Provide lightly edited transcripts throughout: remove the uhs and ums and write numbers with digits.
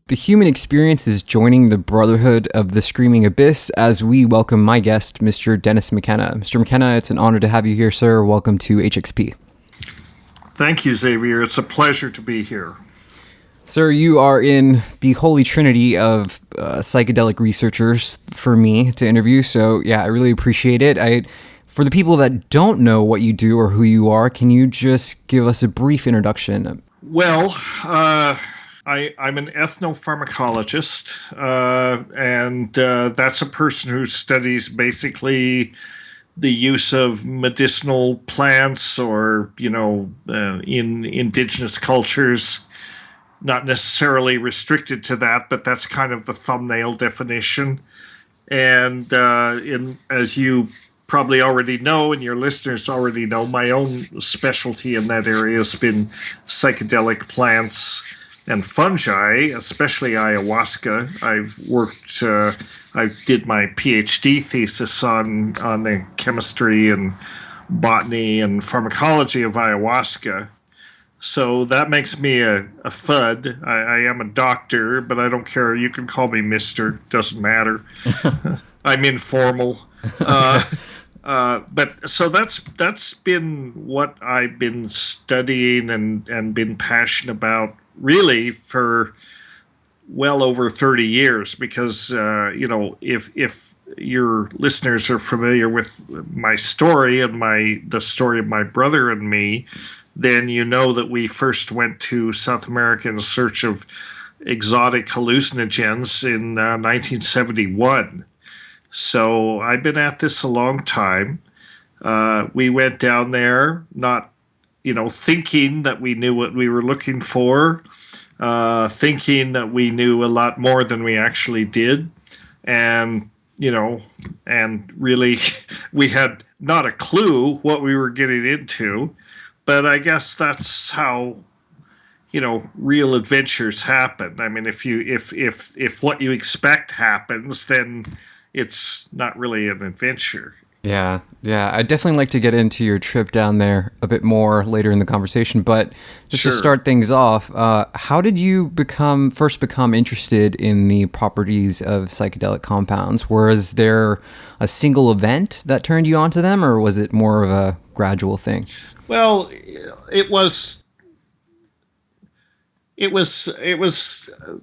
The human experience is joining the Brotherhood of the Screaming Abyss as we welcome my guest, Mr. Dennis Mckenna. Mr. Mckenna, it's an honor to have you here, sir. Welcome to HXP. Thank you, Xavier. It's a pleasure to be here. Sir, you are in the holy trinity of psychedelic researchers for me to interview, so yeah, I really appreciate it. For the people that don't know what you do or who you are, can you just give us a brief introduction? Well, I'm an ethnopharmacologist, and that's a person who studies basically the use of medicinal plants or, in indigenous cultures, not necessarily restricted to that, but that's kind of the thumbnail definition. And as you probably already know, and your listeners already know, my own specialty in that area has been psychedelic plants and fungi, especially ayahuasca. I did my PhD thesis on the chemistry and botany and pharmacology of ayahuasca. So that makes me a FUD. I am a doctor, but I don't care. You can call me Mister. Doesn't matter. I'm informal. But so that's been what I've been studying and been passionate about really for well over 30 years because, if your listeners are familiar with my story and the story of my brother and me, then you know that we first went to South America in search of exotic hallucinogens in 1971. So I've been at this a long time. We went down there not thinking that we knew what we were looking for, thinking that we knew a lot more than we actually did. And, and really we had not a clue what we were getting into. But I guess that's how, real adventures happen. I mean, if what you expect happens, then it's not really an adventure. Yeah. I'd definitely like to get into your trip down there a bit more later in the conversation, but just Sure. to start things off, how did you first become interested in the properties of psychedelic compounds? Was there a single event that turned you onto them, or was it more of a gradual thing? Well, it was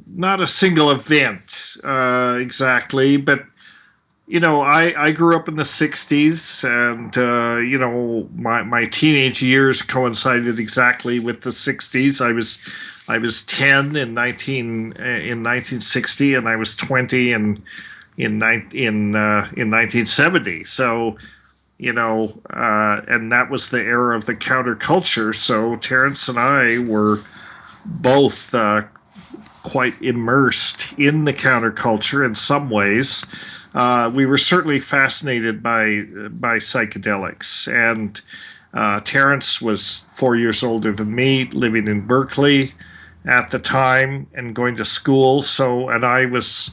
not a single event exactly, but I grew up in the 60s, and my teenage years coincided exactly with the 60s. I was 10 in 1960, and I was 20 in 1970. So, and that was the era of the counterculture. So Terence and I were both quite immersed in the counterculture in some ways. We were certainly fascinated by psychedelics, and Terence was 4 years older than me, living in Berkeley at the time and going to school. And I was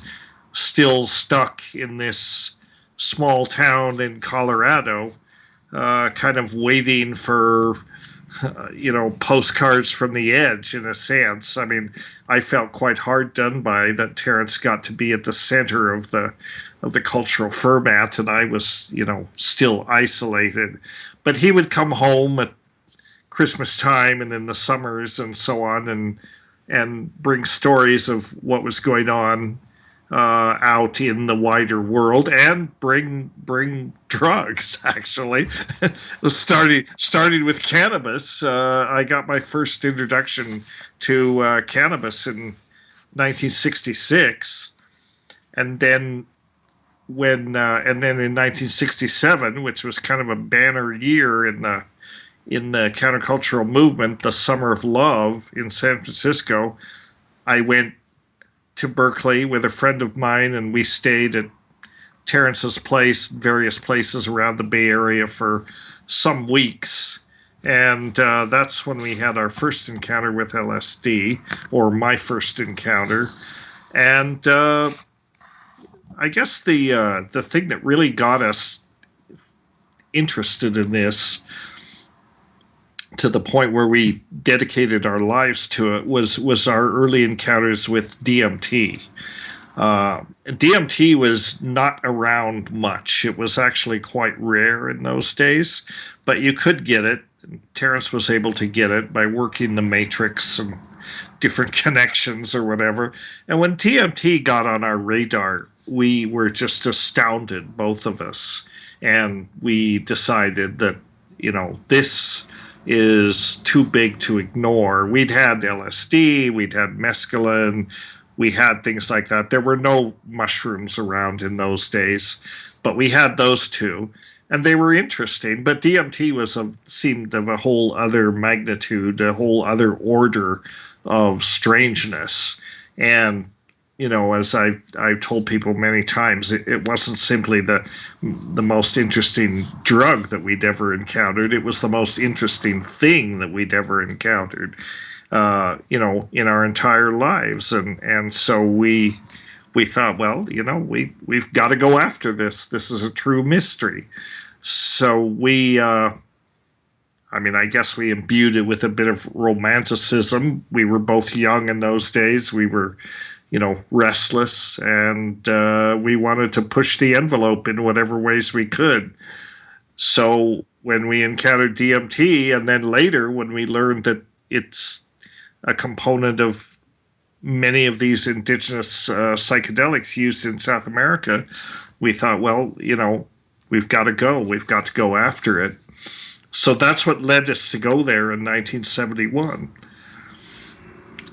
still stuck in this small town in Colorado, kind of waiting for postcards from the edge, in a sense. I mean, I felt quite hard done by that Terence got to be at the center of the cultural ferment, and I was, still isolated. But he would come home at Christmas time and in the summers and so on, and bring stories of what was going on out in the wider world, and bring drugs. Actually, starting with cannabis. I got my first introduction to cannabis in 1966, and then in 1967, which was kind of a banner year in the countercultural movement, the Summer of Love in San Francisco, I went to Berkeley with a friend of mine, and we stayed at Terrence's place, various places around the Bay Area for some weeks. And that's when we had our first encounter with LSD, or my first encounter. And I guess the thing that really got us interested in this to the point where we dedicated our lives to it was our early encounters with DMT. DMT was not around much. It was actually quite rare in those days, but you could get it. Terrence was able to get it by working the matrix and different connections or whatever. And when DMT got on our radar, we were just astounded, both of us. And we decided that, this is too big to ignore. We'd had LSD, we'd had mescaline, we had things like that. There were no mushrooms around in those days, but we had those two, and they were interesting. But DMT seemed of a whole other magnitude, a whole other order of strangeness. And as I've told people many times, it wasn't simply the most interesting drug that we'd ever encountered. It was the most interesting thing that we'd ever encountered, in our entire lives. And so we thought, well, we've got to go after this. This is a true mystery. So I guess we imbued it with a bit of romanticism. We were both young in those days. We were, restless, and we wanted to push the envelope in whatever ways we could. So when we encountered DMT, and then later when we learned that it's a component of many of these indigenous psychedelics used in South America, we thought, well, we've got to go. We've got to go after it. So that's what led us to go there in 1971.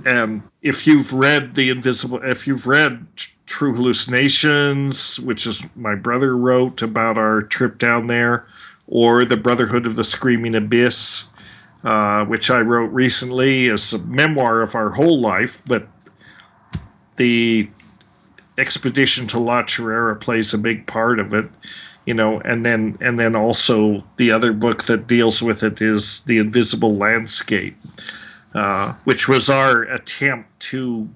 And if you've read True Hallucinations, which is my brother wrote about our trip down there, or The Brotherhood of the Screaming Abyss, which I wrote recently as a memoir of our whole life, but the expedition to La Chorrera plays a big part of it, and then also the other book that deals with it is The Invisible Landscape, which was our attempt to,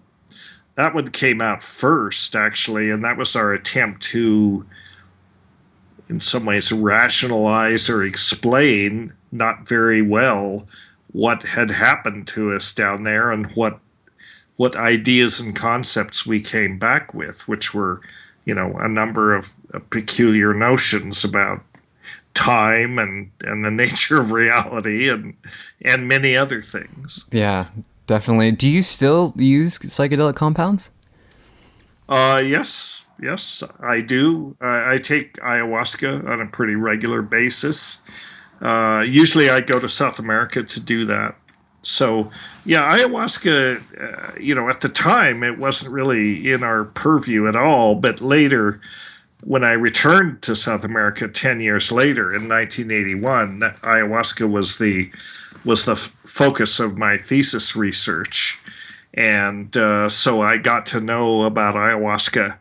that one came out first, actually, and that was our attempt to, in some ways, rationalize or explain, not very well, what had happened to us down there and what ideas and concepts we came back with, which were, a number of peculiar notions about time and the nature of reality and many other things. Yeah, definitely. Do you still use psychedelic compounds? Yes, I do. I take ayahuasca on a pretty regular basis. Usually I go to South America to do that. So, yeah, ayahuasca, at the time, it wasn't really in our purview at all. But later, when I returned to South America 10 years later in 1981, ayahuasca was the focus of my thesis research. And so I got to know about ayahuasca,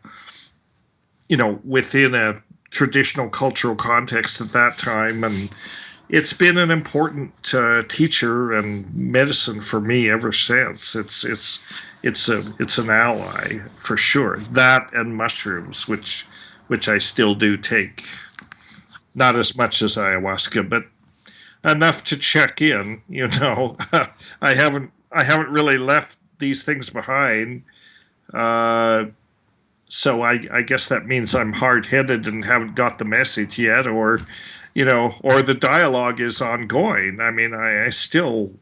within a traditional cultural context at that time. And it's been an important teacher and medicine for me ever since. It's an ally for sure. That and mushrooms, which I still do take, not as much as ayahuasca, but enough to check in. I haven't really left these things behind. So I guess that means I'm hard-headed and haven't got the message yet, or the dialogue is ongoing. I mean, I still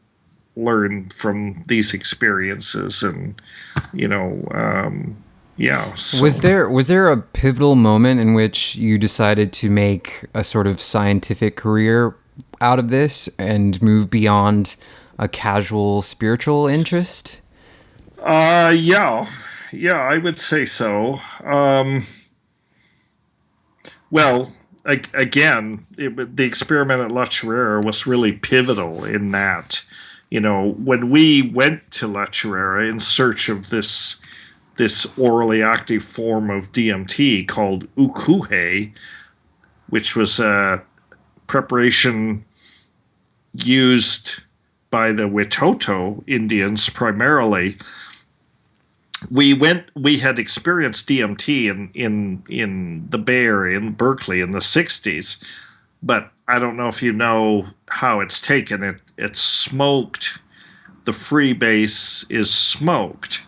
learn from these experiences, and yeah. So. Was there a pivotal moment in which you decided to make a sort of scientific career out of this and move beyond a casual spiritual interest? Yeah, I would say so. Well, again, the experiment at La Chorrera was really pivotal in that, when we went to La Chorrera in search of this orally active form of DMT called ukuhe, which was a preparation used by the Witoto Indians primarily. We had experienced DMT in the Bay Area, in Berkeley, in the 60s, but I don't know if you know how it's taken. It's smoked. The freebase is smoked.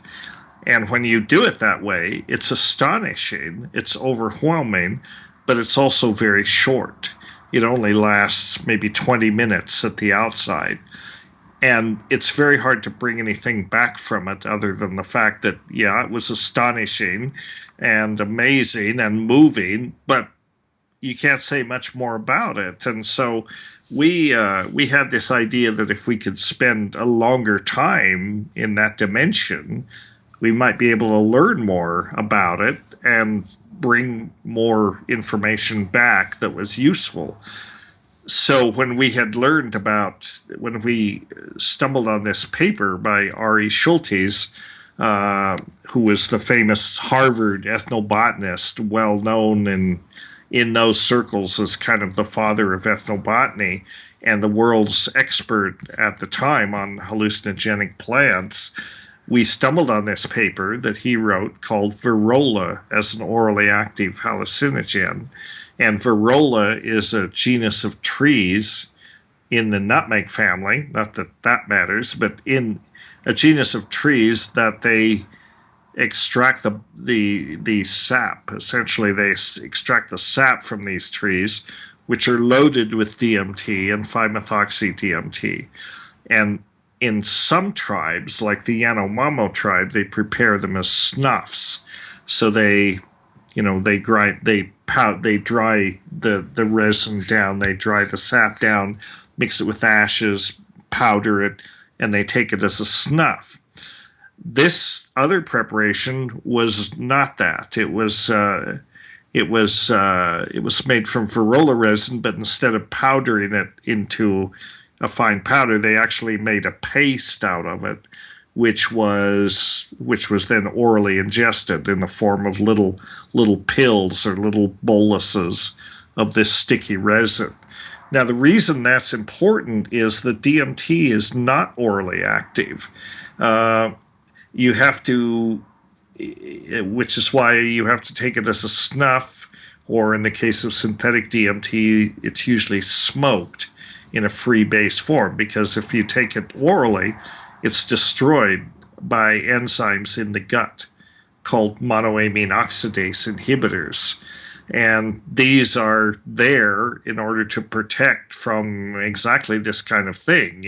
And when you do it that way, it's astonishing, it's overwhelming, but it's also very short. It only lasts maybe 20 minutes at the outside. And it's very hard to bring anything back from it other than the fact that, yeah, it was astonishing and amazing and moving, but you can't say much more about it. And so we had this idea that if we could spend a longer time in that dimension, we might be able to learn more about it and bring more information back that was useful. So when we stumbled on this paper by Ari Schultes, who was the famous Harvard ethnobotanist, well known in those circles as kind of the father of ethnobotany and the world's expert at the time on hallucinogenic plants, we stumbled on this paper that he wrote called Virola as an orally active hallucinogen. And Virola is a genus of trees in the nutmeg family, not that that matters, but in a genus of trees that they extract the sap. Essentially, they extract the sap from these trees, which are loaded with DMT and 5-methoxy-DMT. And in some tribes, like the Yanomamo tribe, they prepare them as snuffs. So they grind, they dry the resin down, they dry the sap down, mix it with ashes, powder it, and they take it as a snuff. This other preparation was not that. It was made from Virola resin, but instead of powdering it into a fine powder, they actually made a paste out of it, which was then orally ingested in the form of little pills or little boluses of this sticky resin. Now, the reason that's important is that DMT is not orally active. You have to, which is why you have to take it as a snuff, or in the case of synthetic DMT, it's usually smoked in a free base form, because if you take it orally, it's destroyed by enzymes in the gut called monoamine oxidase inhibitors. And these are there in order to protect from exactly this kind of thing,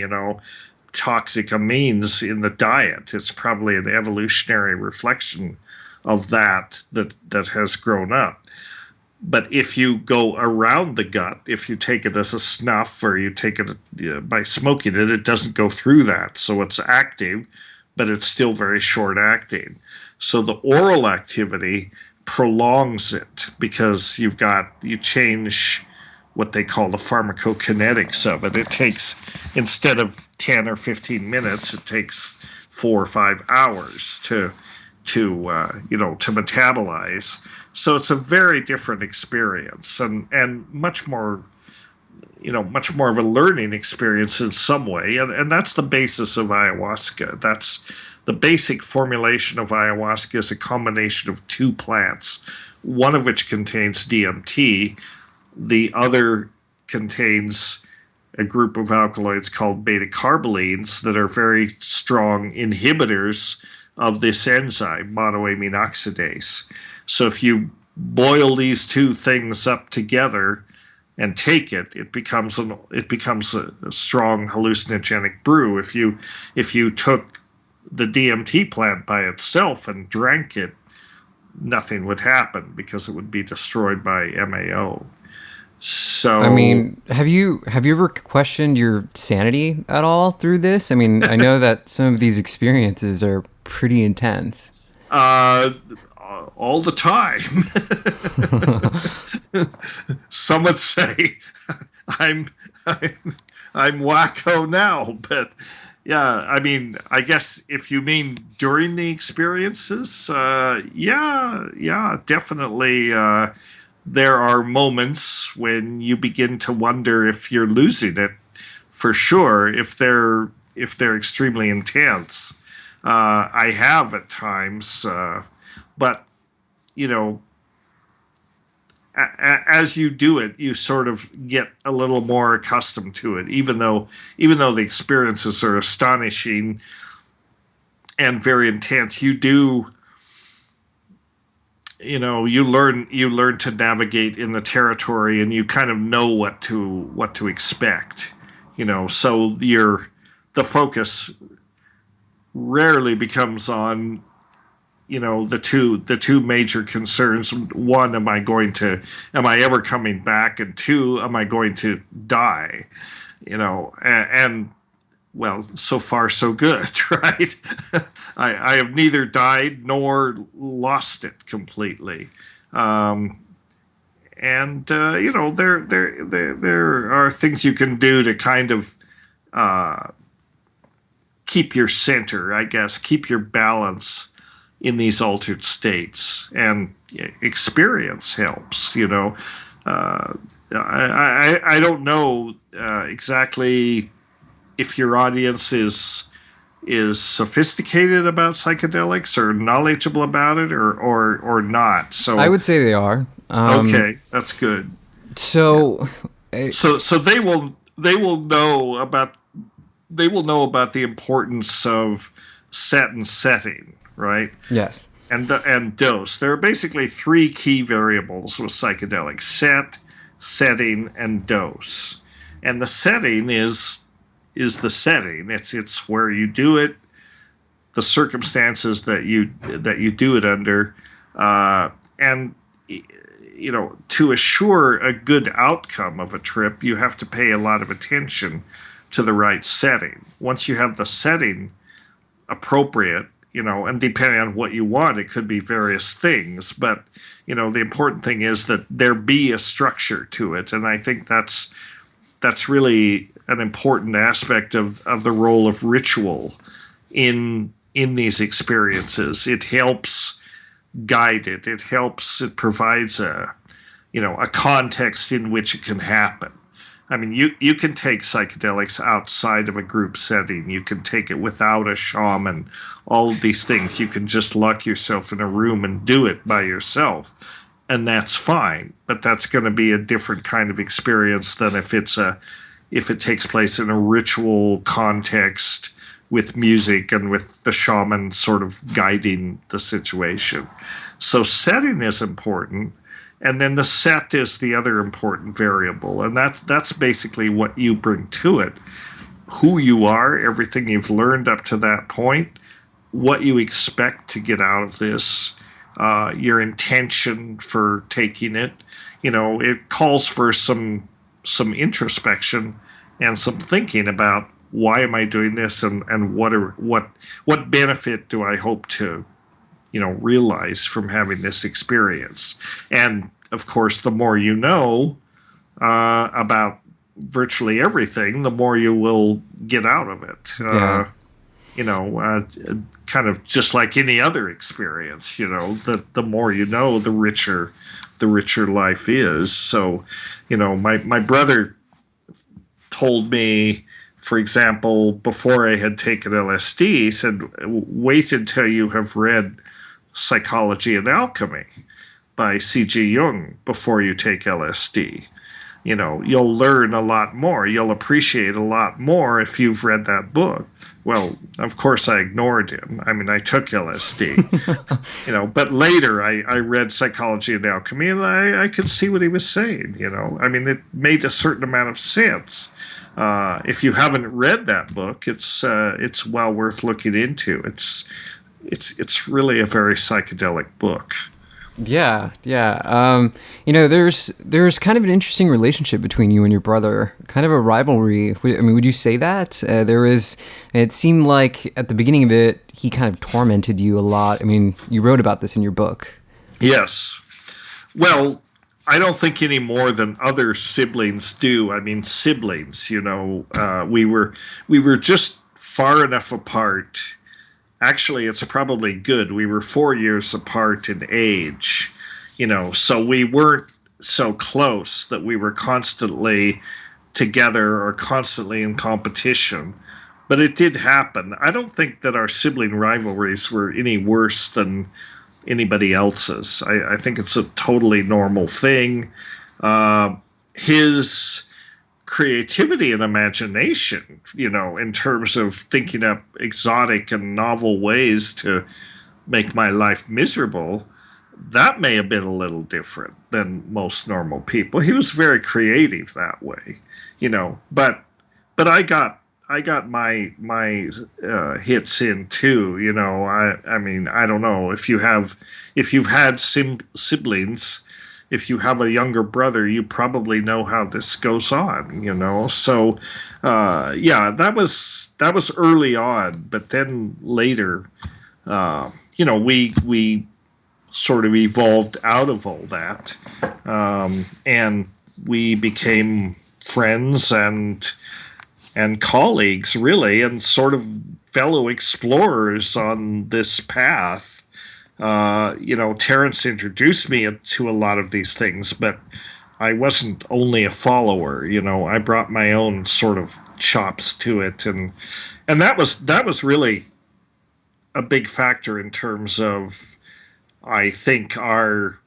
toxic amines in the diet. It's probably an evolutionary reflection of that has grown up. But if you go around the gut, if you take it as a snuff or you take it by smoking it, it doesn't go through that. So it's active, but it's still very short acting. So the oral activity prolongs it because you change what they call the pharmacokinetics of it. It takes, instead of 10 or 15 minutes, it takes 4 or 5 hours to metabolize. So it's a very different experience and much more of a learning experience in some way. And that's the basis of ayahuasca. That's the basic formulation of ayahuasca is a combination of two plants, one of which contains DMT, the other contains a group of alkaloids called beta-carbolines that are very strong inhibitors of this enzyme, monoamine oxidase. So if you boil these two things up together and take it, it becomes a strong hallucinogenic brew. If you took the DMT plant by itself and drank it, nothing would happen because it would be destroyed by MAO. So I mean, have you ever questioned your sanity at all through this? I mean, I know that some of these experiences are pretty intense. uh, all the time. Some would say I'm, I'm I'm wacko now, but yeah, I mean, I guess if you mean during the experiences, yeah, definitely. There are moments when you begin to wonder if you're losing it, for sure. If they're extremely intense, I have at times, but you know, as you do it, you sort of get a little more accustomed to it, even though the experiences are astonishing and very intense. You learn to navigate in the territory, and you kind of know what to expect. So the focus rarely becomes on the two major concerns. One, am I ever coming back? And two, am I going to die? And well, so far so good, right? I have neither died nor lost it completely. And there are things you can do to kind of keep your center, I guess, keep your balance in these altered states, and experience helps. I don't know exactly if your audience is sophisticated about psychedelics or knowledgeable about it, or not. So I would say they are. Okay, that's good. So, So they will know about the importance of set and setting, right? yes. And dose. There are basically three key variables with psychedelics: set, setting, and dose. And the setting is the setting. It's where you do it, the circumstances that you do it under, and to assure a good outcome of a trip, you have to pay a lot of attention to the right setting. Once you have the setting appropriate, and depending on what you want, it could be various things. But, the important thing is that there be a structure to it. And I think that's really an important aspect of the role of ritual in these experiences. It helps guide it. It provides a context in which it can happen. I mean, you can take psychedelics outside of a group setting. You can take it without a shaman. All of these things. You can just lock yourself in a room and do it by yourself, and that's fine. But that's going to be a different kind of experience than if it takes place in a ritual context with music and with the shaman sort of guiding the situation. So setting is important. And then the set is the other important variable, and that's basically what you bring to it: who you are, everything you've learned up to that point, what you expect to get out of this, your intention for taking it. It calls for some introspection and some thinking about, why am I doing this, and what benefit do I hope to realize from having this experience. And of course, the more you know about virtually everything, the more you will get out of it. Kind of just like any other experience. The more you know, the richer life is. So, my brother told me, for example, before I had taken LSD, he said, wait until you have read Psychology and Alchemy by C.G. Jung before you take LSD. You'll learn a lot more. You'll appreciate a lot more if you've read that book. Well, of course, I ignored him. I mean, I took LSD, but later I read Psychology and Alchemy, and I could see what he was saying. I mean, it made a certain amount of sense. If you haven't read that book, it's well worth looking into. It's really a very psychedelic book. Yeah. There's kind of an interesting relationship between you and your brother, kind of a rivalry. I mean, would you say that? It seemed like at the beginning of it, he kind of tormented you a lot. I mean, you wrote about this in your book. Yes. Well, I don't think any more than other siblings do. I mean, siblings, we were just far enough apart. Actually, it's probably good. We were 4 years apart in age, so we weren't so close that we were constantly together or constantly in competition. But it did happen. I don't think that our sibling rivalries were any worse than anybody else's. I think it's a totally normal thing. His creativity and imagination, in terms of thinking up exotic and novel ways to make my life miserable, that may have been a little different than most normal people. He was very creative that way, but I got my hits in too. I mean, I don't know if you've had siblings. If you have a younger brother, you probably know how this goes on. So yeah, that was early on, but then later, we sort of evolved out of all that, and we became friends and colleagues, really, and sort of fellow explorers on this path. Terrence introduced me to a lot of these things, but I wasn't only a follower. I brought my own sort of chops to it, and that was really a big factor in terms of, I think, our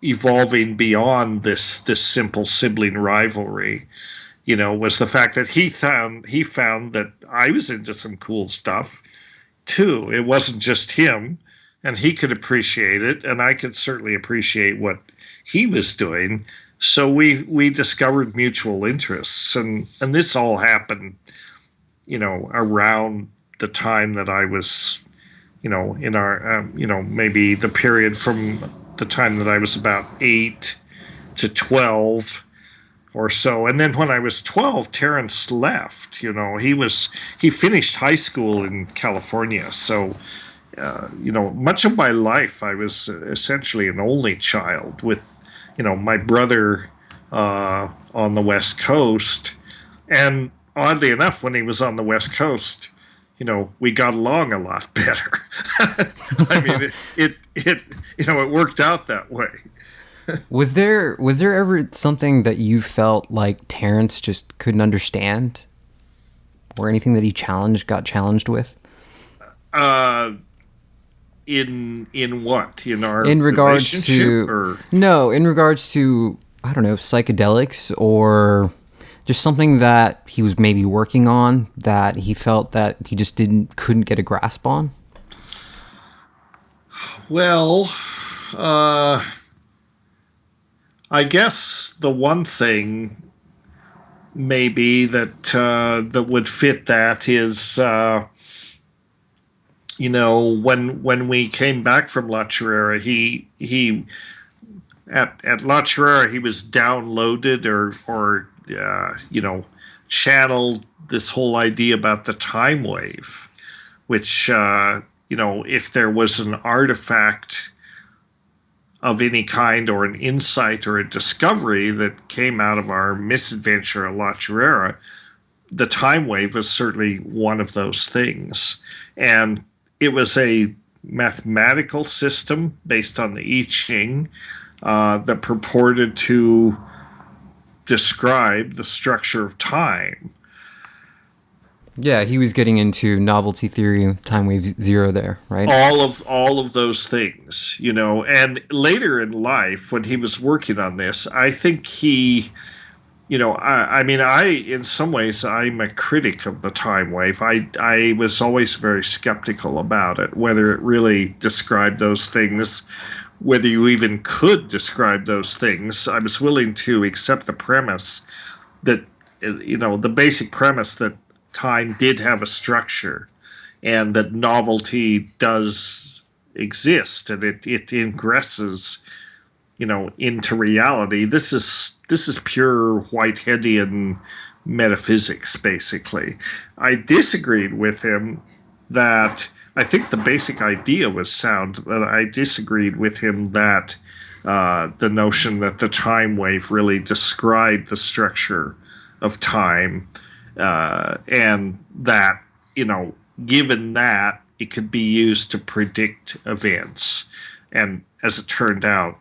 evolving beyond this simple sibling rivalry. Was the fact that he found that I was into some cool stuff too. It wasn't just him, and he could appreciate it, and I could certainly appreciate what he was doing. So we discovered mutual interests, and this all happened, around the time that I was, in our, maybe the period from the time that I was about 8 to 12 or so. And then when I was 12, Terrence left. He finished high school in California. So, much of my life I was essentially an only child with, my brother on the West Coast. And oddly enough, when he was on the West Coast, we got along a lot better. I mean, it worked out that way. Was there ever something that you felt like Terrence just couldn't understand, or anything that he got challenged with? Uh, in what? In our In regards relationship, to or No, in regards to, I don't know, psychedelics, or just something that he was maybe working on that he felt that he just couldn't get a grasp on. well, uh, I guess the one thing maybe that would fit that is, when we came back from La Chorrera, he at La Chorrera he was downloaded or channeled this whole idea about the time wave, which, if there was an artifact of any kind, or an insight or a discovery that came out of our misadventure at La Chorrera, the time wave was certainly one of those things. And it was a mathematical system based on the I Ching, that purported to describe the structure of time. Yeah, he was getting into novelty theory, time wave zero there, right? All of those things, and later in life when he was working on this, I think he, I mean, in some ways I'm a critic of the time wave. I was always very skeptical about it, whether it really described those things, whether you even could describe those things. I was willing to accept the premise that, the basic premise that time did have a structure, and that novelty does exist, and it ingresses, into reality. This is pure Whiteheadian metaphysics, basically. I disagreed with him that I think the basic idea was sound, but I disagreed with him that, the notion that the time wave really described the structure of time, and that, given that, it could be used to predict events. And as it turned out,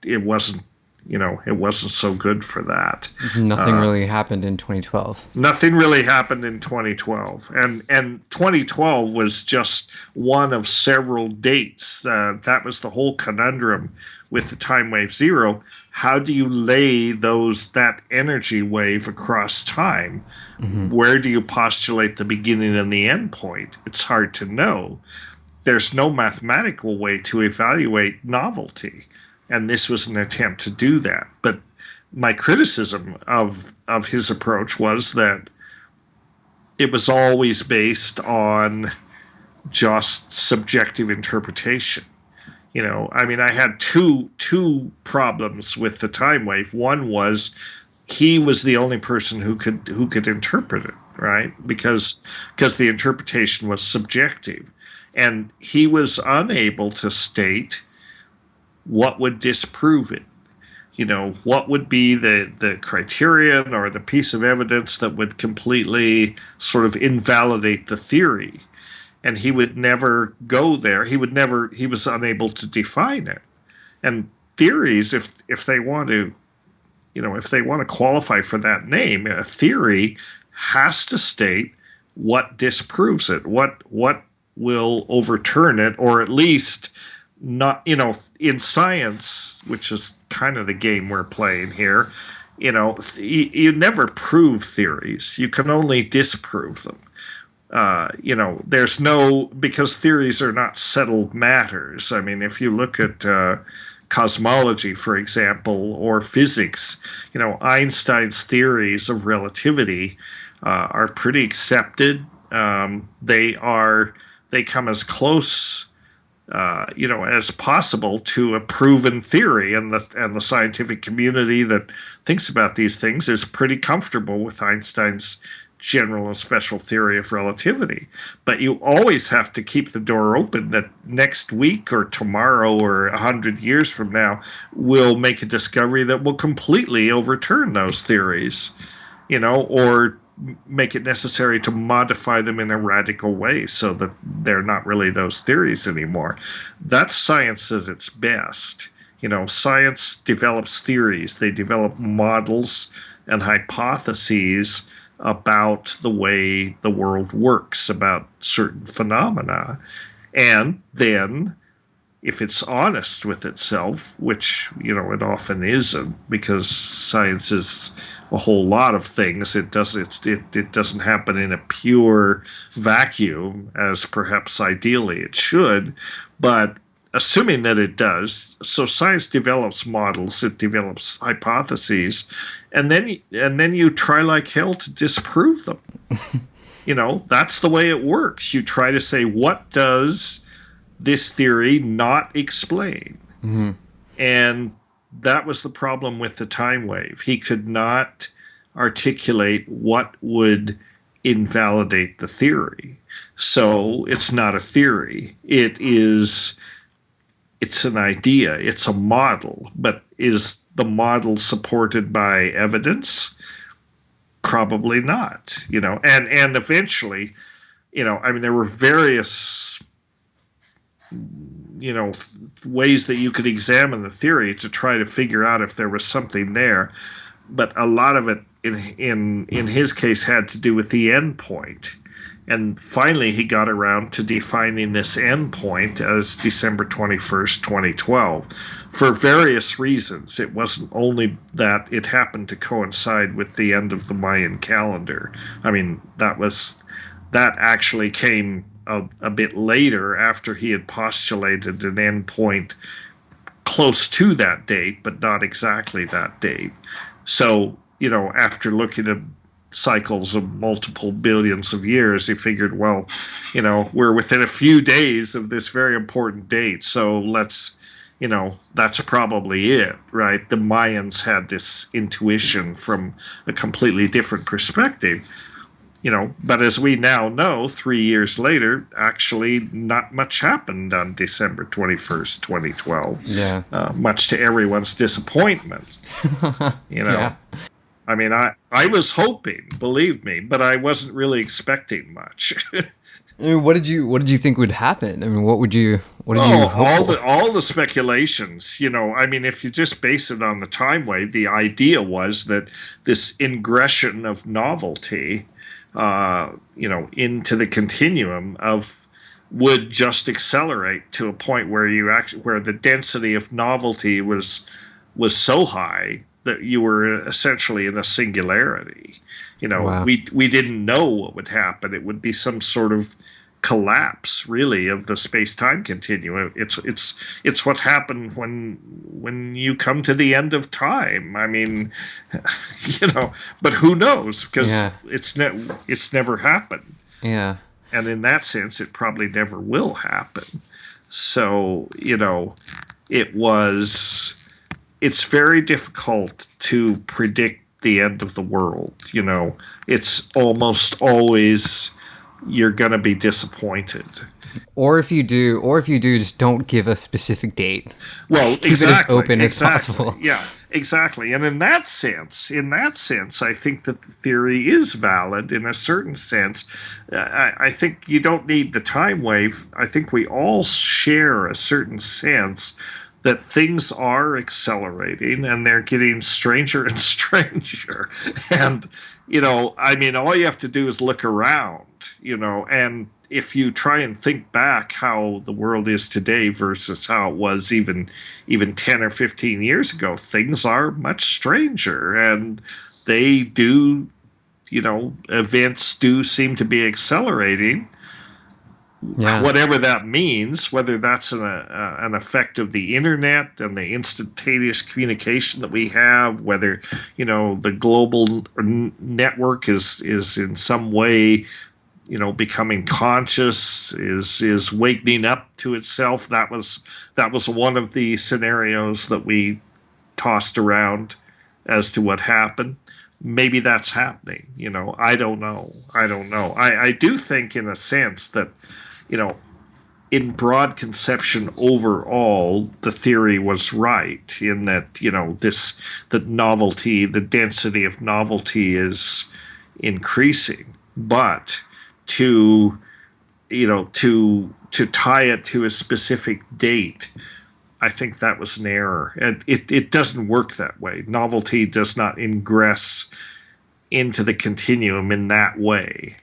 it wasn't it wasn't so good for that. Nothing really happened in 2012. Nothing really happened in 2012, and 2012 was just one of several dates. That was the whole conundrum with the time wave zero. How do you lay that energy wave across time? Where do you postulate the beginning and the end point? It's hard to know. There's no mathematical way to evaluate novelty, and this was an attempt to do that. But my criticism of his approach was that it was always based on just subjective interpretation. I had two problems with the time wave. One was he was the only person who could interpret it, right? Because the interpretation was subjective, and he was unable to state what would disprove it. What would be the criterion or the piece of evidence that would completely sort of invalidate the theory. And he would never go there. He was unable to define it. And theories, if they want to, if they want to qualify for that name, a theory has to state what disproves it, what will overturn it, or at least not, in science, which is kind of the game we're playing here, you never prove theories. You can only disprove them. There's because theories are not settled matters. I mean, if you look at cosmology, for example, or physics, Einstein's theories of relativity are pretty accepted. They come as close, as possible to a proven theory, and the scientific community that thinks about these things is pretty comfortable with Einstein's general and special theory of relativity. But you always have to keep the door open that next week or tomorrow or 100 years from now we'll make a discovery that will completely overturn those theories, or make it necessary to modify them in a radical way so that they're not really those theories anymore. That's science at its best. Science develops theories. They develop models and hypotheses about the way the world works, about certain phenomena. And then, if it's honest with itself, which, it often isn't, because science is a whole lot of things. It doesn't happen in a pure vacuum, as perhaps ideally it should, but assuming that it does, so science develops models, it develops hypotheses, and then you try like hell to disprove them. That's the way it works. You try to say, what does this theory not explain? Mm-hmm. And that was the problem with the time wave. He could not articulate what would invalidate the theory. So it's not a theory. It's an idea. It's a model. But is the model supported by evidence? Probably not. And eventually, there were various ways that you could examine the theory to try to figure out if there was something there, but a lot of it in his case had to do with the end point. And finally he got around to defining this end point as December 21st, 2012, for various reasons. It wasn't only that it happened to coincide with the end of the Mayan calendar. That actually came a bit later, after he had postulated an endpoint close to that date, but not exactly that date. So, after looking at cycles of multiple billions of years, he figured, well, we're within a few days of this very important date, so let's, that's probably it, right? The Mayans had this intuition from a completely different perspective. But as we now know, 3 years later, actually not much happened on December 21st, 2012. Yeah. Much to everyone's disappointment. Yeah. I was hoping, believe me, but I wasn't really expecting much. I mean, what did you think would happen? I mean, what did you Oh, hope for? all the speculations, I mean, if you just base it on the time wave, the idea was that this ingression of novelty, into the continuum of would just accelerate to a point where where the density of novelty was so high that you were essentially in a singularity. Wow. We didn't know what would happen. It would be some sort of collapse, really, of the space-time continuum. It's what happened when you come to the end of time. I mean, but who knows? Because Yeah. it's never happened, Yeah. and in that sense, it probably never will happen. So it was. It's very difficult to predict the end of the world. It's almost always you're going to be disappointed. Or if you do, just don't give a specific date. Well, Keep it as exactly, open as exactly. possible. Yeah, exactly. And in that sense, I think that the theory is valid in a certain sense. I think you don't need the time wave. I think we all share a certain sense that things are accelerating and they're getting stranger and stranger. And, I mean, all you have to do is look around, and if you try and think back how the world is today versus how it was even 10 or 15 years ago, things are much stranger, and they do, events do seem to be accelerating, Yeah. whatever that means, whether that's an effect of the internet and the instantaneous communication that we have, whether the global network is in some way becoming conscious, is wakening up to itself. That was one of the scenarios that we tossed around as to what happened. Maybe that's happening. I don't know. I do think, in a sense, that you know in broad conception overall, the theory was right in that that novelty, the density of novelty is increasing, but to to tie it to a specific date, I think that was an error. And it doesn't work that way. Novelty does not ingress into the continuum in that way.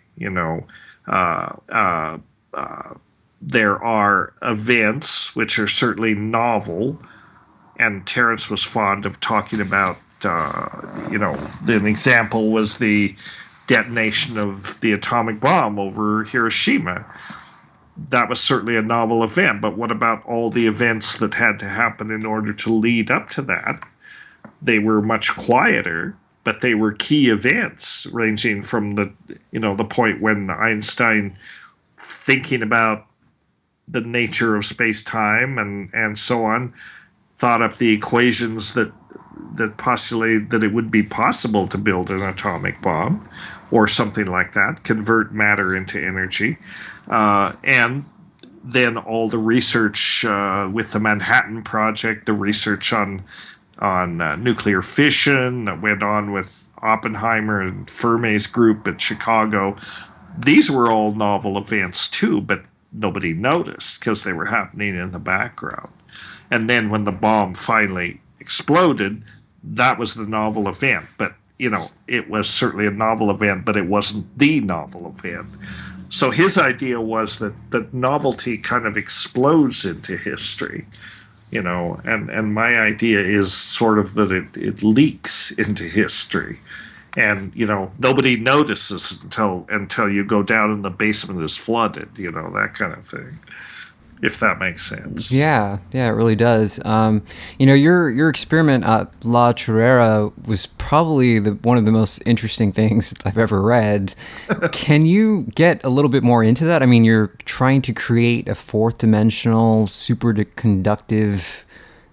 Uh, uh, uh, there are events which are certainly novel, and Terence was fond of talking about. An example was the detonation of the atomic bomb over Hiroshima. That was certainly a novel event, but what about all the events that had to happen in order to lead up to that? They were much quieter, but they were key events, ranging from the point when Einstein, thinking about the nature of space-time and so on, thought up the equations that postulate that it would be possible to build an atomic bomb or something like that, convert matter into energy. And then all the research with the Manhattan Project, the research on nuclear fission that went on with Oppenheimer and Fermi's group at Chicago. These were all novel events too, but nobody noticed because they were happening in the background. And then when the bomb finally exploded, that was the novel event. But, it was certainly a novel event, but it wasn't the novel event. So his idea was that novelty kind of explodes into history, and my idea is sort of that it leaks into history. And nobody notices until you go down and the basement is flooded, that kind of thing, if that makes sense. Yeah, yeah, it really does. Your experiment at La Chorrera was probably one of the most interesting things I've ever read. Can you get a little bit more into that? I mean, you're trying to create a fourth dimensional superconductive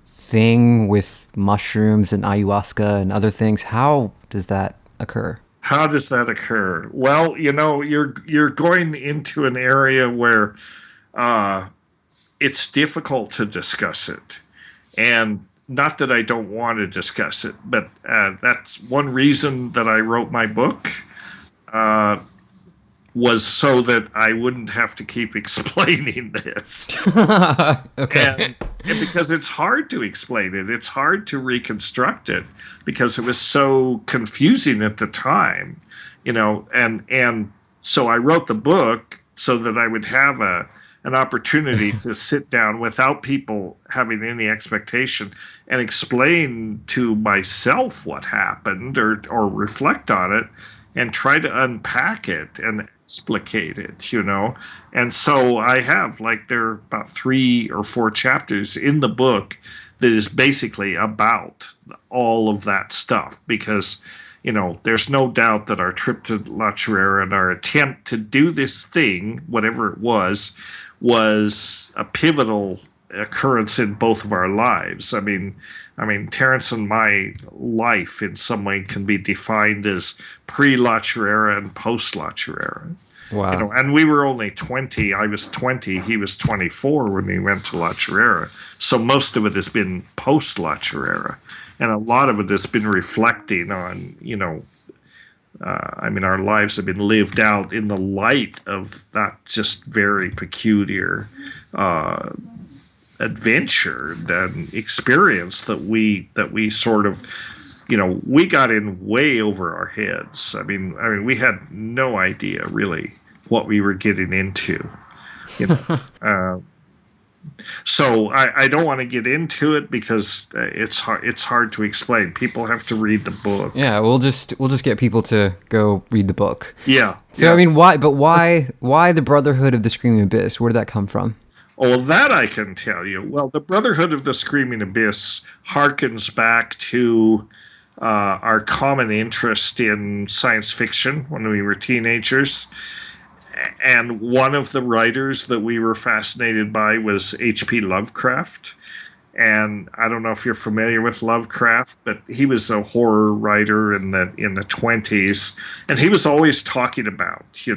thing with mushrooms and ayahuasca and other things. How does that occur? How does that occur? Well, you're going into an area where uh, it's difficult to discuss it. And not that I don't want to discuss it, but that's one reason that I wrote my book. Uh, was so that I wouldn't have to keep explaining this. Okay. And because it's hard to explain it, it's hard to reconstruct it because it was so confusing at the time, and so I wrote the book so that I would have an opportunity to sit down without people having any expectation and explain to myself what happened or reflect on it and try to unpack it and explicate it. And so I have, like, there are about 3 or 4 chapters in the book that is basically about all of that stuff because, there's no doubt that our trip to La Chorrera and our attempt to do this thing, whatever it was a pivotal occurrence in both of our lives. I mean, Terence and my life in some way can be defined as pre-La Chorrera and post-La Chorrera. Wow. And we were only 20. I was 20. He was 24 when we went to La Chorrera. So most of it has been post-La Chorrera. And a lot of it has been reflecting on, our lives have been lived out in the light of that just very peculiar adventure and experience that we sort of, we got in way over our heads. I mean, we had no idea really what we were getting into. So I don't want to get into it because it's hard to explain. People have to read the book. Yeah, we'll just get people to go read the book. Yeah. So yeah. I mean, why the Brotherhood of the Screaming Abyss? Where did that come from? Oh, that I can tell you. Well, the Brotherhood of the Screaming Abyss harkens back to our common interest in science fiction when we were teenagers. And one of the writers that we were fascinated by was H.P. Lovecraft. And I don't know if you're familiar with Lovecraft, but he was a horror writer in the 20s, and he was always talking about the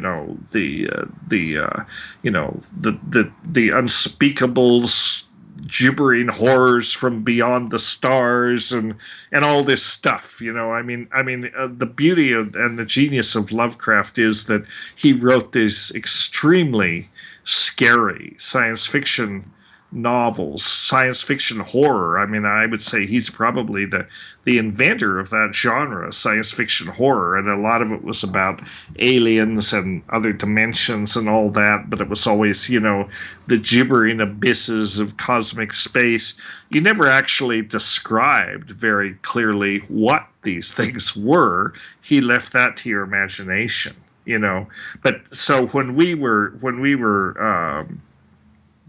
unspeakables, gibbering horrors from beyond the stars and all this stuff. The beauty and the genius of Lovecraft is that he wrote these extremely scary science fiction novels, science fiction horror. I would say he's probably the inventor of that genre, science fiction horror, and a lot of it was about aliens and other dimensions and all that, but it was always, the gibbering abysses of cosmic space. You never actually described very clearly what these things were. He left that to your imagination, But so when we were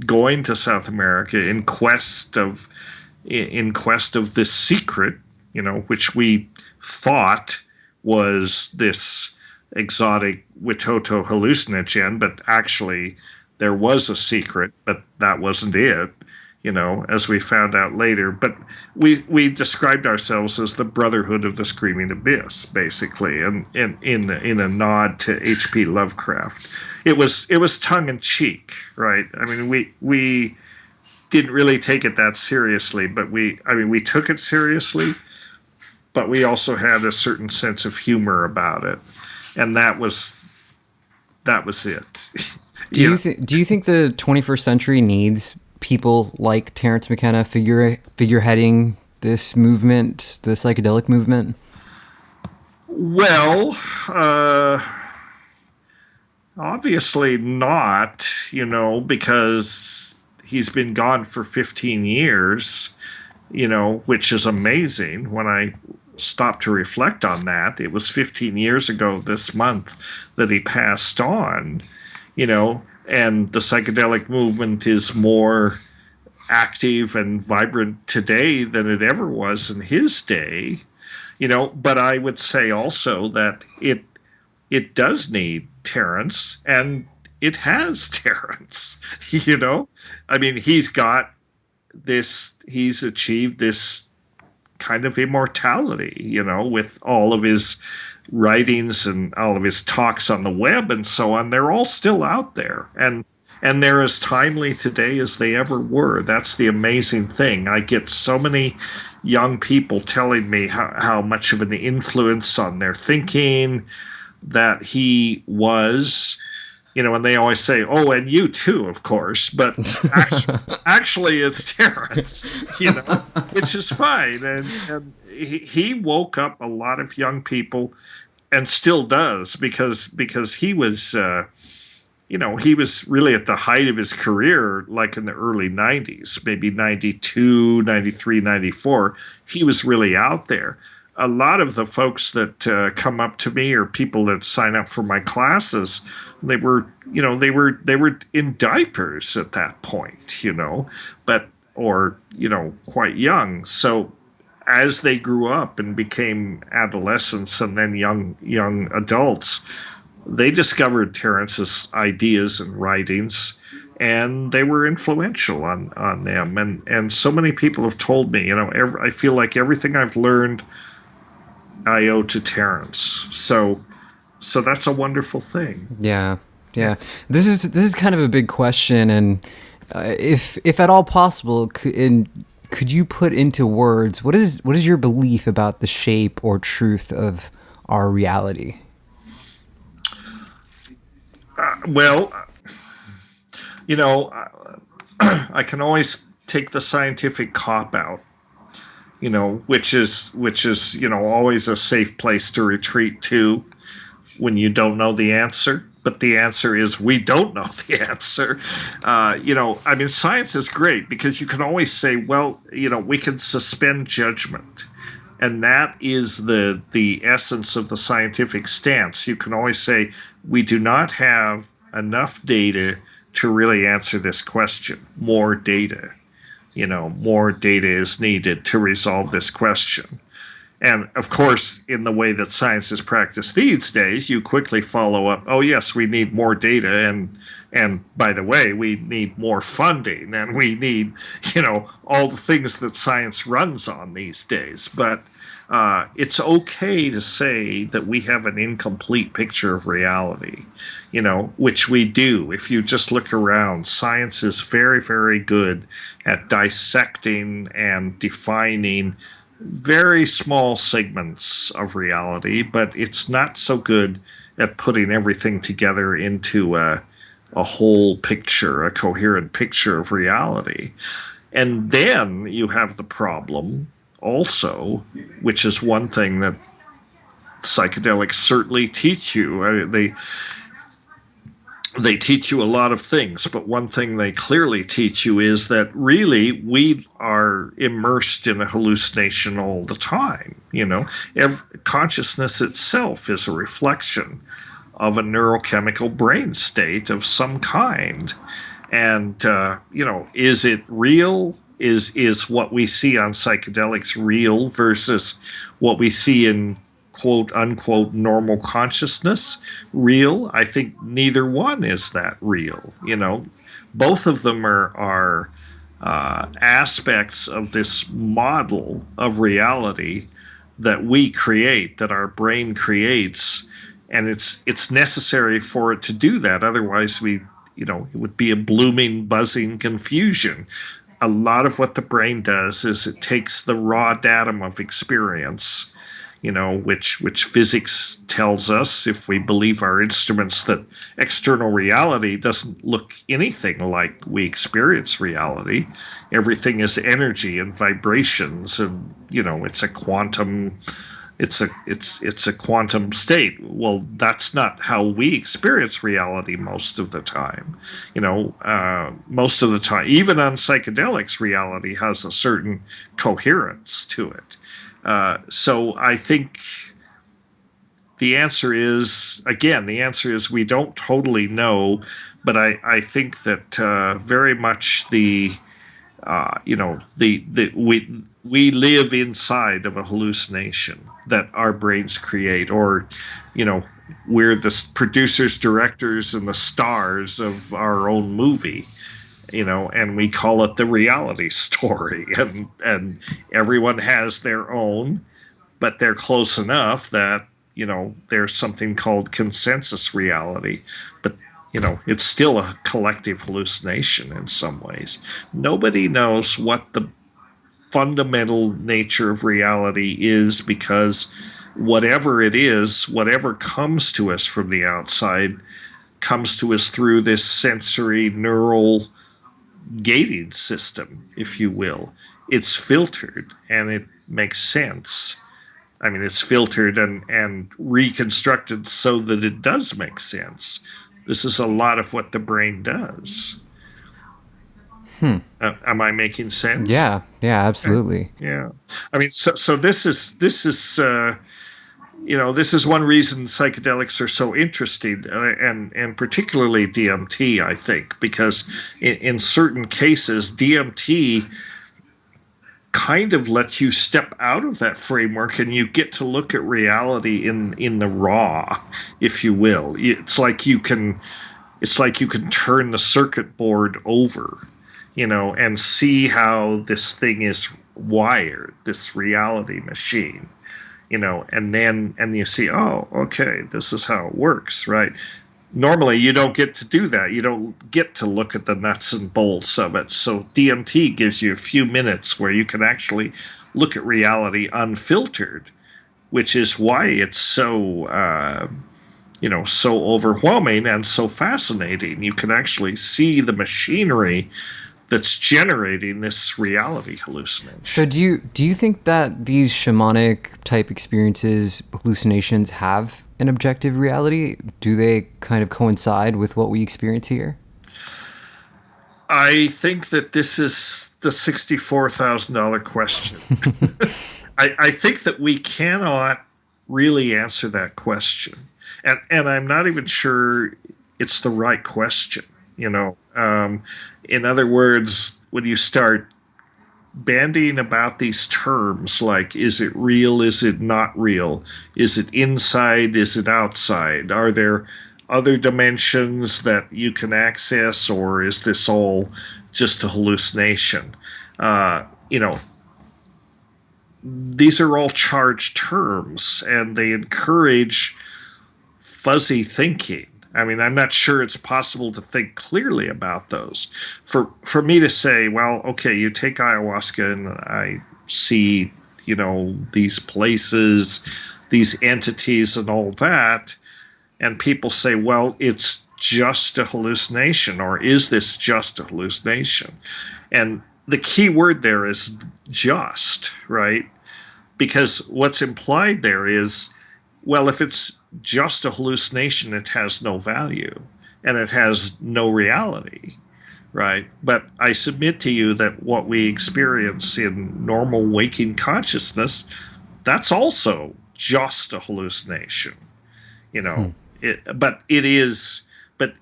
going to South America in quest of this secret, which we thought was this exotic Witoto hallucinogen, but actually there was a secret, but that wasn't it, as we found out later. But we described ourselves as the Brotherhood of the Screaming Abyss, basically, and in a nod to H.P. Lovecraft. It was tongue in cheek, right? We didn't really take it that seriously, but we took it seriously, but we also had a certain sense of humor about it, and that was it. Do you think the 21st century needs people like Terence McKenna figureheading this movement, the psychedelic movement? Well, obviously not, because he's been gone for 15 years, which is amazing. When I stopped to reflect on that, it was 15 years ago this month that he passed on, and the psychedelic movement is more active and vibrant today than it ever was in his day, but I would say also that it does need Terence, and it has Terence. He's achieved this kind of immortality, with all of his writings and all of his talks on the web and so on. They're all still out there, and they're as timely today as they ever were. That's the amazing thing. I get so many young people telling me how much of an influence on their thinking, that he was, and they always say, "Oh, and you too, of course," but actually it's Terrence, which is fine. And he woke up a lot of young people, and still does, because he was. He was really at the height of his career, like in the early 90s, maybe 92, 93, 94. He was really out there. A lot of the folks that come up to me, or people that sign up for my classes, they were in diapers at that point, but, or, quite young. So as they grew up and became adolescents and then young adults, they discovered Terence's ideas and writings, and they were influential on them. And so many people have told me, I feel like everything I've learned, I owe to Terence. So that's a wonderful thing. Yeah. This is kind of a big question, and if at all possible, could you put into words what is your belief about the shape or truth of our reality? Well, I can always take the scientific cop out, which is always a safe place to retreat to when you don't know the answer. But the answer is we don't know the answer. Science is great because you can always say, well, we can suspend judgment. And that is the essence of the scientific stance. You can always say, we do not have enough data to really answer this question. More data. More data is needed to resolve this question. And of course, in the way that science is practiced these days, you quickly follow up, oh yes, we need more data, and by the way, we need more funding, and we need, all the things that science runs on these days. But it's okay to say that we have an incomplete picture of reality, which we do. If you just look around, science is very, very good at dissecting and defining very small segments of reality, but it's not so good at putting everything together into a whole picture, a coherent picture of reality. And then you have the problem also, which is one thing that psychedelics certainly teach you. They teach you a lot of things, but one thing they clearly teach you is that really we are immersed in a hallucination all the time. Consciousness itself is a reflection of a neurochemical brain state of some kind. And, is it real? Is what we see on psychedelics real versus what we see in quote unquote normal consciousness real? I think neither one is that real. Both of them are aspects of this model of reality that we create, that our brain creates, and it's necessary for it to do that. Otherwise, it would be a blooming, buzzing confusion. A lot of what the brain does is it takes the raw datum of experience, which physics tells us, if we believe our instruments, that external reality doesn't look anything like we experience reality. Everything is energy and vibrations, and it's a quantum. It's a quantum state. Well, that's not how we experience reality most of the time. Most of the time, even on psychedelics, reality has a certain coherence to it. So I think the answer is we don't totally know, but I think that very much we live inside of a hallucination that our brains create, or we're the producers, directors, and the stars of our own movie. And we call it the reality story, and everyone has their own, but they're close enough that there's something called consensus reality, but it's still a collective hallucination in some ways. Nobody knows what the fundamental nature of reality is, because whatever it is, whatever comes to us from the outside, comes to us through this sensory neural gating system, if you will. It's filtered and it makes sense. I mean, it's filtered and reconstructed so that it does make sense. This is a lot of what the brain does. Am I making Yeah, sense? yeah, absolutely. Yeah. I mean, so this is one reason psychedelics are so interesting, and particularly DMT, I think, because in certain cases, DMT kind of lets you step out of that framework and you get to look at reality in the raw, if you will. It's like you can turn the circuit board over, and see how this thing is wired, this reality machine, and you see, oh, okay, this is how it works, right? Normally you don't get to do that. You don't get to look at the nuts and bolts of it. So DMT gives you a few minutes where you can actually look at reality unfiltered, which is why it's so overwhelming and so fascinating. You can actually see the machinery that's generating this reality So hallucination. do you think that these shamanic type experiences, hallucinations, have an objective reality? Do they kind of coincide with what we experience here? I think that this is the $64,000 question. I think that we cannot really answer that question. And I'm not even sure it's the right question. In other words, when you start bandying about these terms like, is it real, is it not real, is it inside, is it outside, are there other dimensions that you can access, or is this all just a hallucination? uh, you know these are all charged terms and they encourage fuzzy thinking. I mean, I'm not sure it's possible to think clearly about those. For me to say, well, okay, you take ayahuasca and I see, these places, these entities and all that, and people say, well, it's just a hallucination, or is this just a hallucination? And the key word there is just, right? Because what's implied there is, well, if it's just a hallucination, it has no value and it has no reality, right? But I submit to you that what we experience in normal waking consciousness, that's also just a hallucination, you know. But it is, but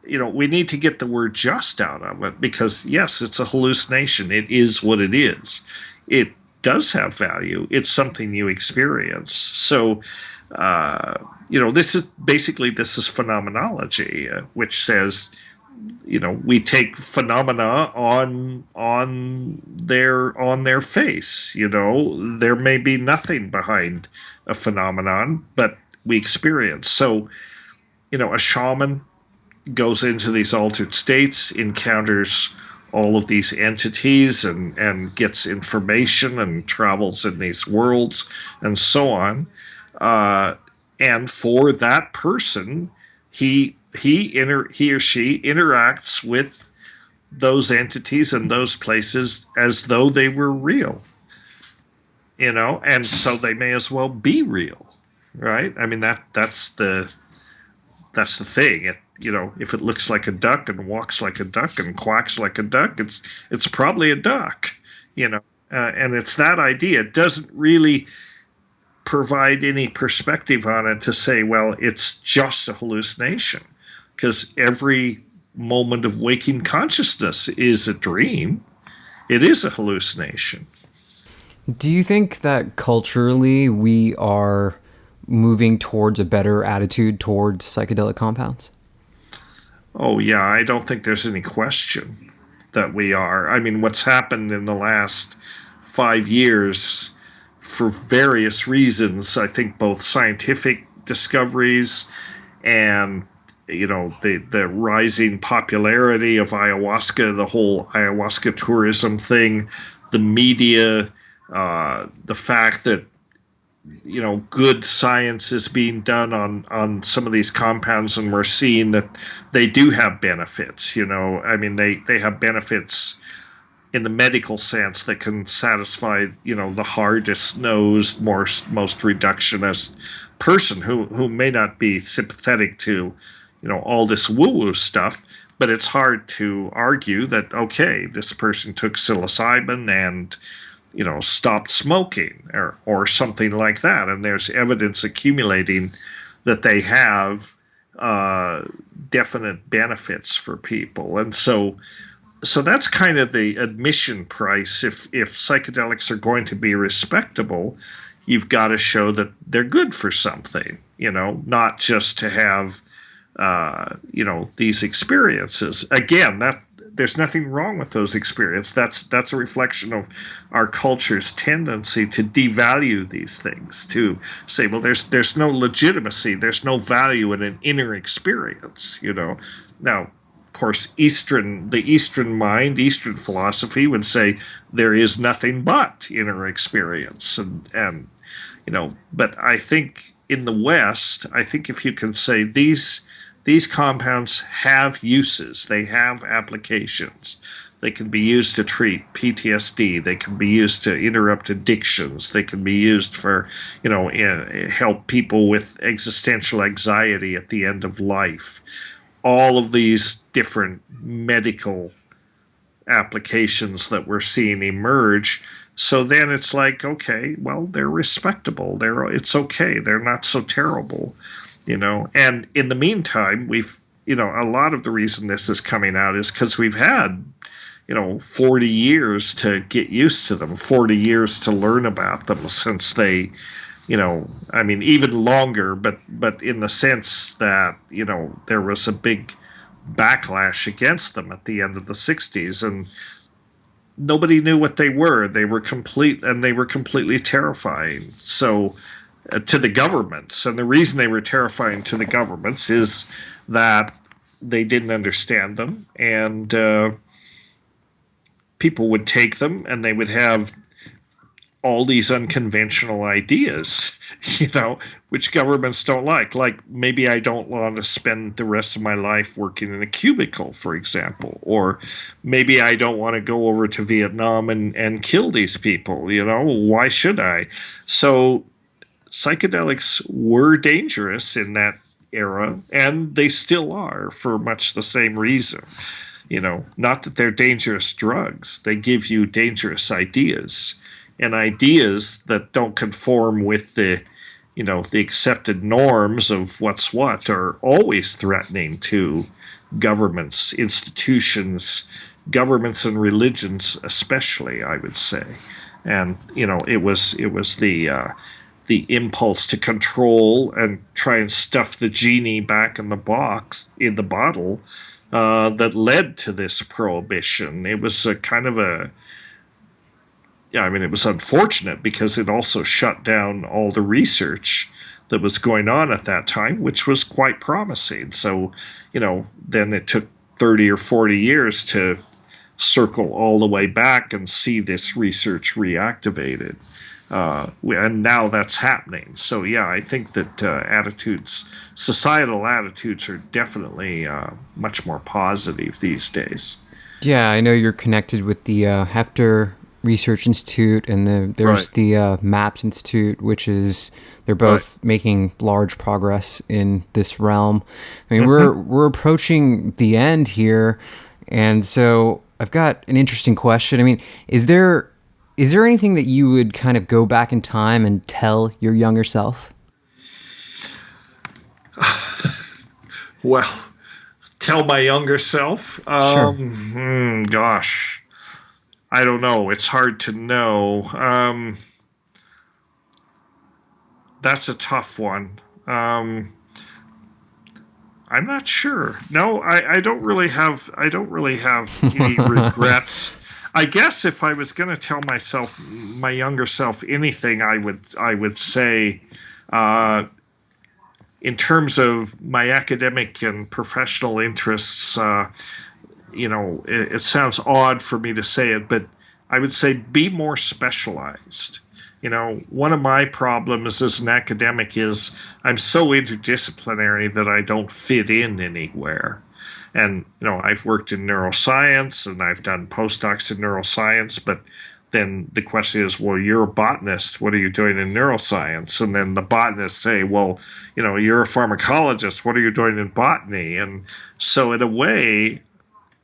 we need to get the word just out of it, because yes, it's a hallucination. It is what it is. It does have value. It's something you experience. So, this is phenomenology, which says, we take phenomena on their face. There may be nothing behind a phenomenon, but we experience. So, a shaman goes into these altered states, encounters all of these entities, and gets information and travels in these worlds and so on. Uh, and for that person, he or she interacts with those entities and those places as though they were real, and so they may as well be real, right? I mean, that's the thing. If it looks like a duck and walks like a duck and quacks like a duck, it's probably a duck. And it's that idea. It doesn't really provide any perspective on it to say, well, it's just a hallucination, because every moment of waking consciousness is a dream. It is a hallucination. Do you think that culturally we are moving towards a better attitude towards psychedelic compounds? Oh, yeah, I don't think there's any question that we are. I mean, what's happened in the last 5 years, for various reasons, I think both scientific discoveries and the rising popularity of ayahuasca, the whole ayahuasca tourism thing, the media, the fact that good science is being done on some of these compounds, and we're seeing that they do have benefits. I mean, they have benefits in the medical sense that can satisfy the hardest nosed, most reductionist person who may not be sympathetic to all this woo woo stuff. But it's hard to argue that, okay, this person took psilocybin and stopped smoking, or something like that, and there's evidence accumulating that they have definite benefits for people. And so that's kind of the admission price. If psychedelics are going to be respectable, you've got to show that they're good for something, not just to have these experiences. Again, that there's nothing wrong with those experiences. That's a reflection of our culture's tendency to devalue these things, to say, well, there's no legitimacy, there's no value in an inner experience. Now, of course, the Eastern mind, Eastern philosophy would say there is nothing but inner experience, and But I think in the West, I think if you can say these compounds have uses, they have applications. They can be used to treat PTSD. They can be used to interrupt addictions. They can be used for, help people with existential anxiety at the end of life. All of these different medical applications that we're seeing emerge. So then it's like, okay, well, they're respectable. It's okay. They're not so terrible. And in the meantime, a lot of the reason this is coming out is because we've had 40 years to get used to them, 40 years to learn about them since they I mean, even longer, but in the sense that there was a big backlash against them at the end of the 60s, and nobody knew what they were. They were completely terrifying. So to the governments. And the reason they were terrifying to the governments is that they didn't understand them, and people would take them and they would have all these unconventional ideas, which governments don't like. Like, maybe I don't want to spend the rest of my life working in a cubicle, for example. Or maybe I don't want to go over to Vietnam and kill these people. Why should I? So psychedelics were dangerous in that era, and they still are for much the same reason. Not that they're dangerous drugs. They give you dangerous ideas, and ideas that don't conform with the accepted norms of what's what are always threatening to governments, institutions, governments and religions especially, I would say. And it was the impulse to control and try and stuff the genie back in the bottle, that led to this prohibition. It was a kind of it was unfortunate because it also shut down all the research that was going on at that time, which was quite promising. So, then it took 30 or 40 years to circle all the way back and see this research reactivated. And now that's happening. So, yeah, I think that societal attitudes are definitely much more positive these days. Yeah, I know you're connected with the Hefter Research Institute, and there's Right. the MAPS Institute, which is they're both Right. making large progress in this realm. I mean, Mm-hmm. we're approaching the end here, and so I've got an interesting question. I mean, is there anything that you would kind of go back in time and tell your younger self? Well, tell my younger self. Sure. Gosh, I don't know. It's hard to know. That's a tough one. I'm not sure. No, I don't really have. I don't really have any regrets. I guess if I was going to tell my younger self, anything, I would say, uh, in terms of my academic and professional interests, it sounds odd for me to say it, but I would say be more specialized. one of my problems as an academic is I'm so interdisciplinary that I don't fit in anywhere. And, I've worked in neuroscience and I've done postdocs in neuroscience, but then the question is, well, you're a botanist. What are you doing in neuroscience? And then the botanists say, well, you're a pharmacologist. What are you doing in botany? And so, in a way,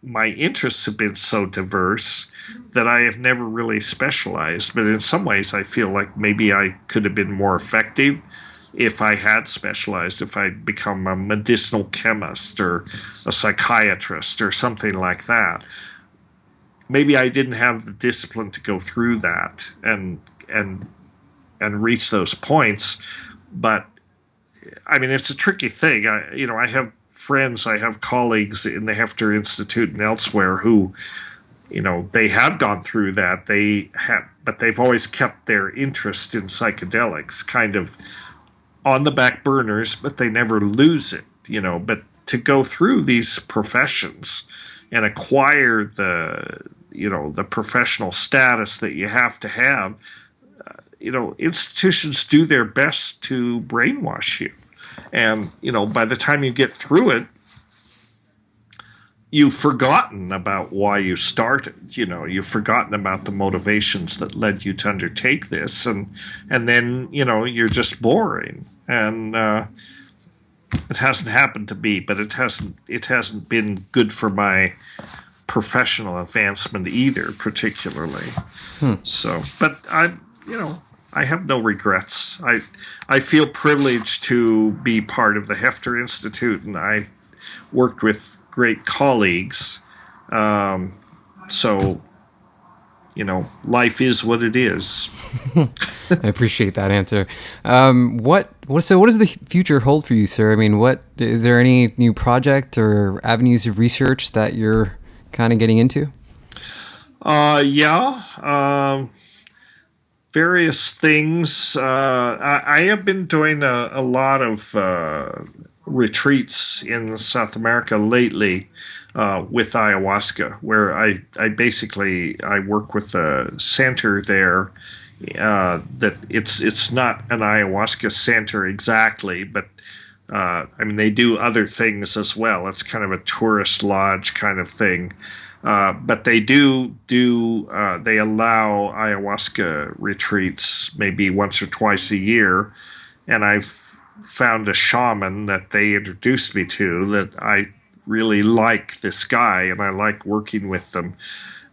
my interests have been so diverse that I have never really specialized. But in some ways, I feel like maybe I could have been more effective if I had specialized, if I'd become a medicinal chemist or a psychiatrist or something like that. Maybe I didn't have the discipline to go through that and reach those points. But I mean, it's a tricky thing. I have friends, I have colleagues in the Hefter Institute and elsewhere who, they have gone through that. But they've always kept their interest in psychedelics kind of on the back burners, but they never lose it. But to go through these professions and acquire the professional status that you have to have, institutions do their best to brainwash you. And, by the time you get through it, you've forgotten about why you started. You've forgotten about the motivations that led you to undertake this. And then, you're just boring. And it hasn't happened to me, but it hasn't been good for my professional advancement either, particularly. So, but I have no regrets. I feel privileged to be part of the Hefter Institute, and I worked with great colleagues. So, life is what it is. I appreciate that answer. What does the future hold for you, sir? I mean, is there any new project or avenues of research that you're kind of getting into? Yeah. Various things. I have been doing a lot of retreats in South America lately with ayahuasca, where I basically I work with a center there that it's not an ayahuasca center exactly, but they do other things as well. It's kind of a tourist lodge kind of thing. But they they allow ayahuasca retreats maybe once or twice a year. And I've found a shaman that they introduced me to that I really like this guy and I like working with them.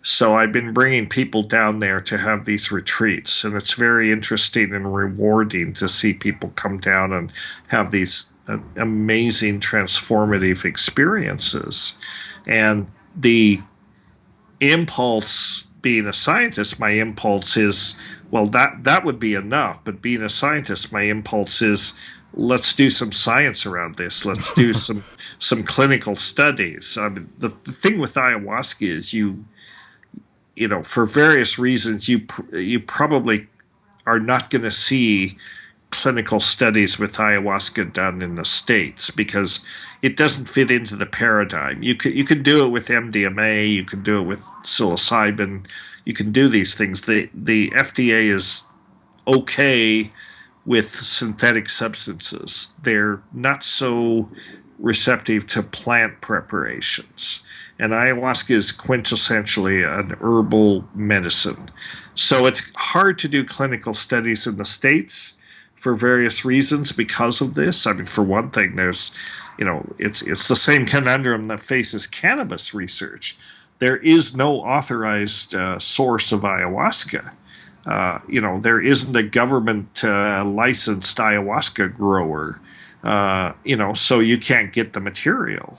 So I've been bringing people down there to have these retreats, and it's very interesting and rewarding to see people come down and have these amazing transformative experiences. And the impulse, being a scientist, my impulse is, well, that would be enough. But being a scientist, my impulse is, let's do some science around this. Let's do some clinical studies. I mean, the thing with ayahuasca is for various reasons, you probably are not going to see clinical studies with ayahuasca done in the States because it doesn't fit into the paradigm. You can do it with MDMA, you can do it with psilocybin, you can do these things. The FDA is okay with synthetic substances. They're not so receptive to plant preparations. And ayahuasca is quintessentially an herbal medicine. So it's hard to do clinical studies in the States for various reasons because of this. I mean, for one thing, there's, it's the same conundrum that faces cannabis research. There is no authorized source of ayahuasca. There isn't a government licensed ayahuasca grower. So you can't get the material.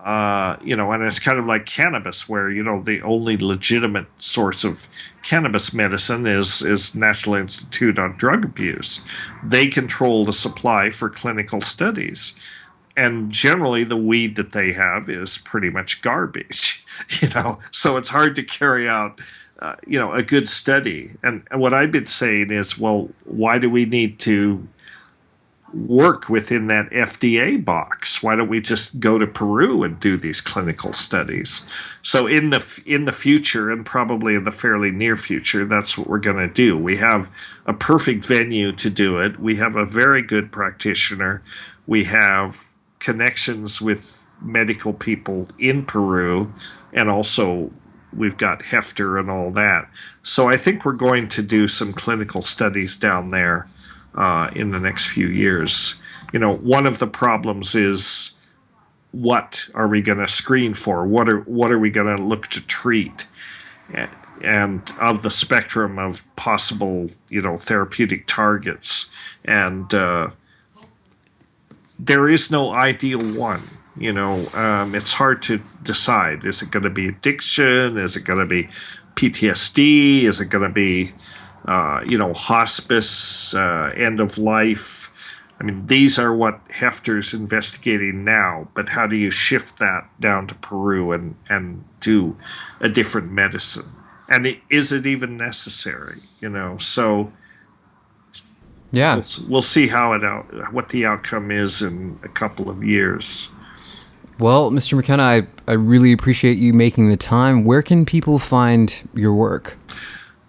And it's kind of like cannabis, where the only legitimate source of cannabis medicine is National Institute on Drug Abuse. They control the supply for clinical studies, and generally the weed that they have is pretty much garbage. So it's hard to carry out a good study. And what I've been saying is, well, why do we need to work within that FDA box. Why don't we just go to Peru and do these clinical studies? So in the future, and probably in the fairly near future, that's what we're going to do. We have a perfect venue to do it. We have a very good practitioner. We have connections with medical people in Peru, and also we've got Hefter and all that. So I think we're going to do some clinical studies down there in the next few years. One of the problems is, what are we going to screen for? What are we going to look to treat? And of the spectrum of possible, therapeutic targets, and there is no ideal one. It's hard to decide. Is it going to be addiction? Is it going to be PTSD? Is it going to be hospice, end of life? I mean, these are what Hefter's investigating now, but how do you shift that down to Peru and do a different medicine? And is it even necessary? So Yeah. we'll see what the outcome is in a couple of years. Well, Mr. McKenna, I really appreciate you making the time. Where can people find your work?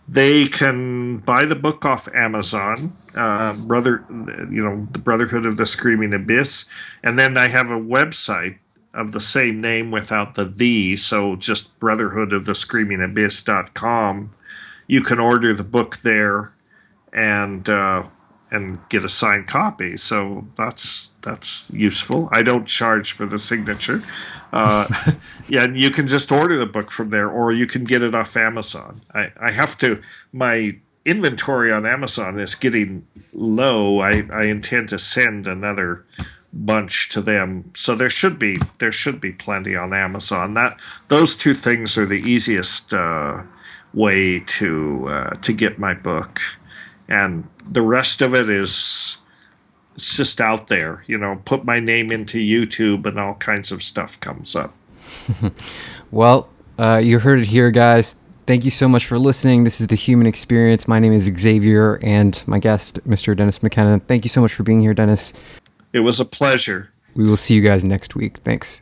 They can buy the book off Amazon, the Brotherhood of the Screaming Abyss, and then I have a website of the same name without the, so just brotherhoodofthescreamingabyss.com. You can order the book there, and get a signed copy. So that's useful. I don't charge for the signature. Yeah, you can just order the book from there, or you can get it off Amazon. I have to. My inventory on Amazon is getting low. I intend to send another bunch to them, so there should be plenty on Amazon. Those two things are the easiest way to get my book. And the rest of it it's just out there. Put my name into YouTube and all kinds of stuff comes up. Well, you heard it here, guys. Thank you so much for listening. This is The Human Experience. My name is Xavier, and my guest, Mr. Dennis McKenna. Thank you so much for being here, Dennis. It was a pleasure. We will see you guys next week. Thanks.